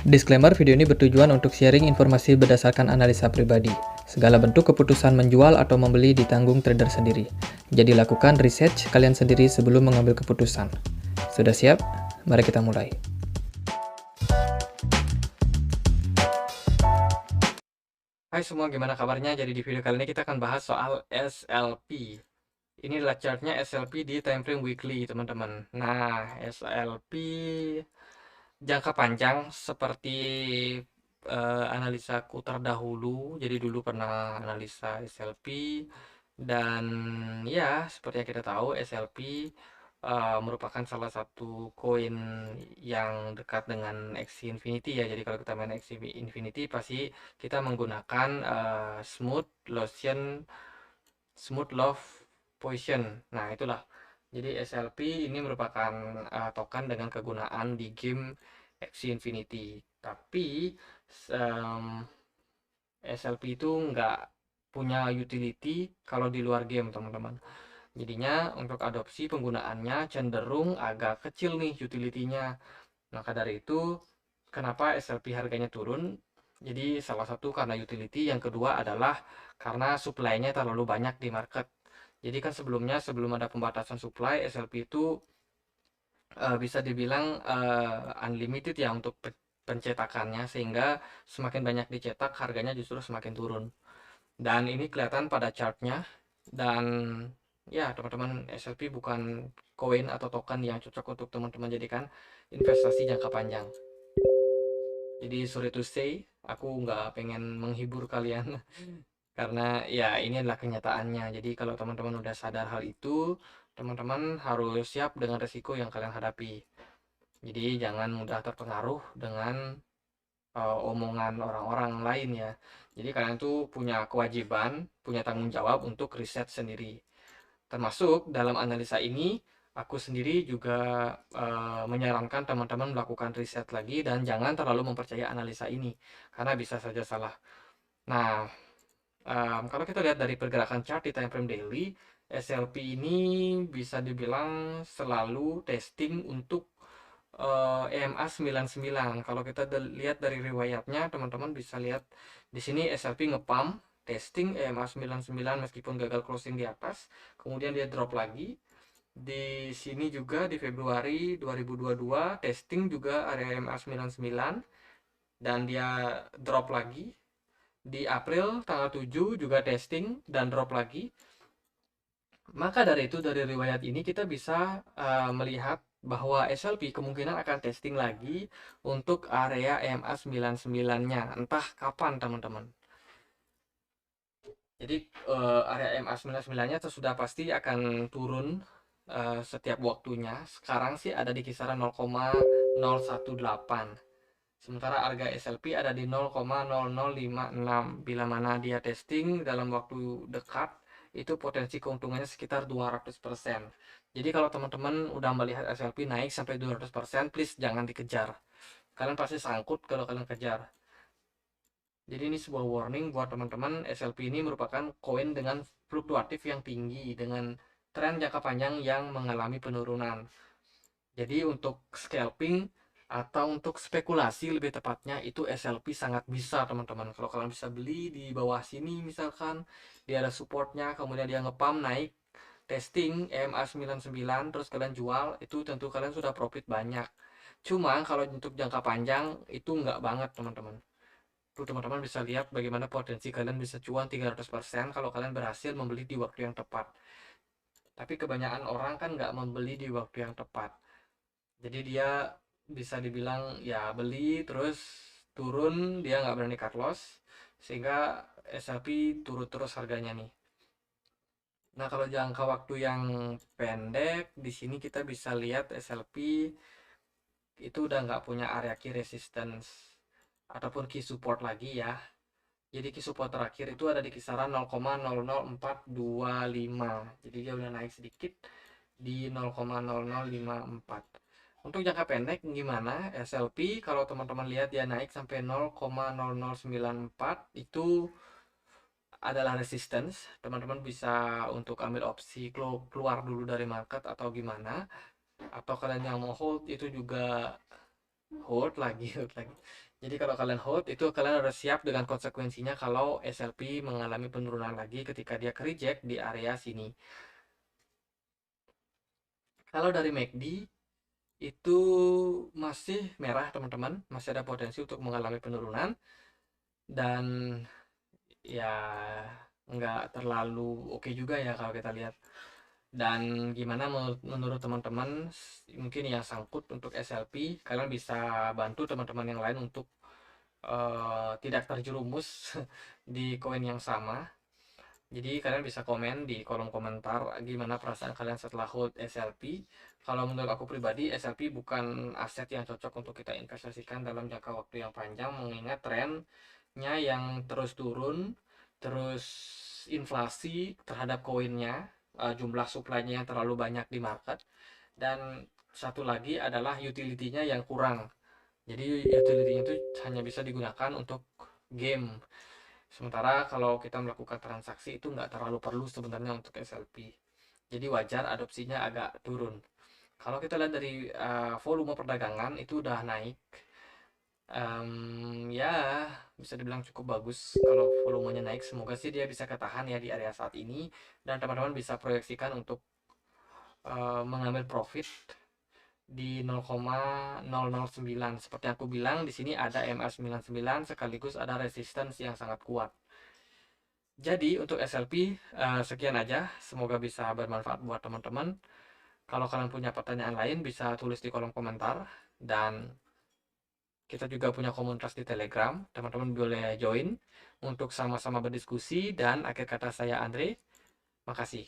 Disclaimer, video ini bertujuan untuk sharing informasi berdasarkan analisa pribadi. Segala bentuk keputusan menjual atau membeli ditanggung trader sendiri. Jadi lakukan research kalian sendiri sebelum mengambil keputusan. Sudah siap? Mari kita mulai. Hai semua, gimana kabarnya? Jadi di video kali ini kita akan bahas soal SLP. Ini adalah chartnya SLP di time frame weekly, teman-teman. Nah, SLP jangka panjang seperti analisaku terdahulu. Jadi dulu pernah analisa SLP dan ya seperti yang kita tahu SLP merupakan salah satu koin yang dekat dengan Axie Infinity ya. Jadi kalau kita main Axie Infinity pasti kita menggunakan Smooth Love Potion. Nah, itulah. Jadi SLP ini merupakan token dengan kegunaan di game Axie Infinity. Tapi SLP itu nggak punya utility kalau di luar game, teman-teman. Jadinya untuk adopsi penggunaannya cenderung agak kecil nih utility-nya. Maka dari itu, kenapa SLP harganya turun? Jadi salah satu karena utility, yang kedua adalah karena supply-nya terlalu banyak di market. Jadi kan sebelumnya, sebelum ada pembatasan supply, SLP itu bisa dibilang unlimited ya untuk pencetakannya, sehingga semakin banyak dicetak harganya justru semakin turun. Dan ini kelihatan pada chartnya. Dan ya teman-teman, SLP bukan koin atau token yang cocok untuk teman-teman jadikan investasi jangka panjang. Jadi sorry to say, aku nggak pengen menghibur kalian karena ya ini adalah kenyataannya. Jadi kalau teman-teman udah sadar hal itu, teman-teman harus siap dengan resiko yang kalian hadapi. Jadi jangan mudah terpengaruh dengan omongan orang-orang lain ya. Jadi kalian tuh punya kewajiban, punya tanggung jawab untuk riset sendiri. Termasuk dalam analisa ini, aku sendiri juga menyarankan teman-teman melakukan riset lagi dan jangan terlalu mempercayai analisa ini, karena bisa saja salah. Nah, kalau kita lihat dari pergerakan chart di time frame daily, SLP ini bisa dibilang selalu testing untuk EMA 99. Kalau kita lihat dari riwayatnya, teman-teman bisa lihat di sini SLP ngepump testing EMA 99 meskipun gagal closing di atas, kemudian dia drop lagi. Di sini juga di Februari 2022 testing juga area EMA 99 dan dia drop lagi. Di April tanggal 7 juga testing dan drop lagi. Maka dari itu, dari riwayat ini kita bisa melihat bahwa SLP kemungkinan akan testing lagi untuk area EMA 99-nya. Entah kapan, teman-teman. Jadi area EMA 99-nya sudah pasti akan turun setiap waktunya. Sekarang sih ada di kisaran 0,018. Sementara harga SLP ada di 0,0056. Bila mana dia testing dalam waktu dekat, itu potensi keuntungannya sekitar 200%. Jadi kalau teman-teman udah melihat SLP naik sampai 200%, please jangan dikejar. Kalian pasti sangkut kalau kalian kejar. Jadi ini sebuah warning buat teman-teman. SLP ini merupakan koin dengan fluktuatif yang tinggi, dengan tren jangka panjang yang mengalami penurunan. Jadi untuk scalping atau untuk spekulasi lebih tepatnya, itu SLP sangat bisa, teman-teman. Kalau kalian bisa beli di bawah sini misalkan, dia ada supportnya, kemudian dia ngepump naik, testing EMA 99, terus kalian jual, itu tentu kalian sudah profit banyak. Cuma kalau untuk jangka panjang itu nggak banget, teman-teman. Tuh teman-teman bisa lihat bagaimana potensi kalian bisa cuan 300% kalau kalian berhasil membeli di waktu yang tepat. Tapi kebanyakan orang kan nggak membeli di waktu yang tepat. Jadi dia bisa dibilang ya beli terus turun, dia nggak berani cut loss, sehingga SLP turun terus harganya nih. Nah, kalau jangka waktu yang pendek, di sini kita bisa lihat SLP itu udah nggak punya area key resistance ataupun key support lagi ya. Jadi key support terakhir itu ada di kisaran 0,00425. Jadi dia udah naik sedikit di 0,0054. Untuk jangka pendek gimana? SLP kalau teman-teman lihat dia naik sampai 0,0094, itu adalah resistance. Teman-teman bisa untuk ambil opsi keluar dulu dari market atau gimana. Atau kalian yang mau hold, itu juga hold lagi, hold lagi. Jadi kalau kalian hold itu kalian harus siap dengan konsekuensinya kalau SLP mengalami penurunan lagi ketika dia ke reject di area sini. Kalau dari MACD itu masih merah teman-teman, masih ada potensi untuk mengalami penurunan dan ya nggak terlalu oke juga ya kalau kita lihat. Dan gimana menurut teman-teman mungkin yang sangkut untuk SLP, kalian bisa bantu teman-teman yang lain untuk tidak terjerumus di koin yang sama. Jadi kalian bisa komen di kolom komentar gimana perasaan kalian setelah hold SLP. Kalau menurut aku pribadi, SLP bukan aset yang cocok untuk kita investasikan dalam jangka waktu yang panjang, mengingat trennya yang terus turun, terus inflasi terhadap koinnya, jumlah supply-nya yang terlalu banyak di market, dan satu lagi adalah utility-nya yang kurang. Jadi utility-nya itu hanya bisa digunakan untuk game. Sementara kalau kita melakukan transaksi itu nggak terlalu perlu sebenarnya untuk SLP. Jadi wajar adopsinya agak turun. Kalau kita lihat dari volume perdagangan itu udah naik. Ya bisa dibilang cukup bagus kalau volumenya naik. Semoga sih dia bisa ketahan ya di area saat ini. Dan teman-teman bisa proyeksikan untuk mengambil profit di 0,009. Seperti aku bilang di sini ada MA99 sekaligus ada resistance yang sangat kuat. Jadi untuk SLP sekian aja. Semoga bisa bermanfaat buat teman-teman. Kalau kalian punya pertanyaan lain bisa tulis di kolom komentar, dan kita juga punya komunitas di Telegram. Teman-teman boleh join untuk sama-sama berdiskusi. Dan akhir kata saya Andre, makasih.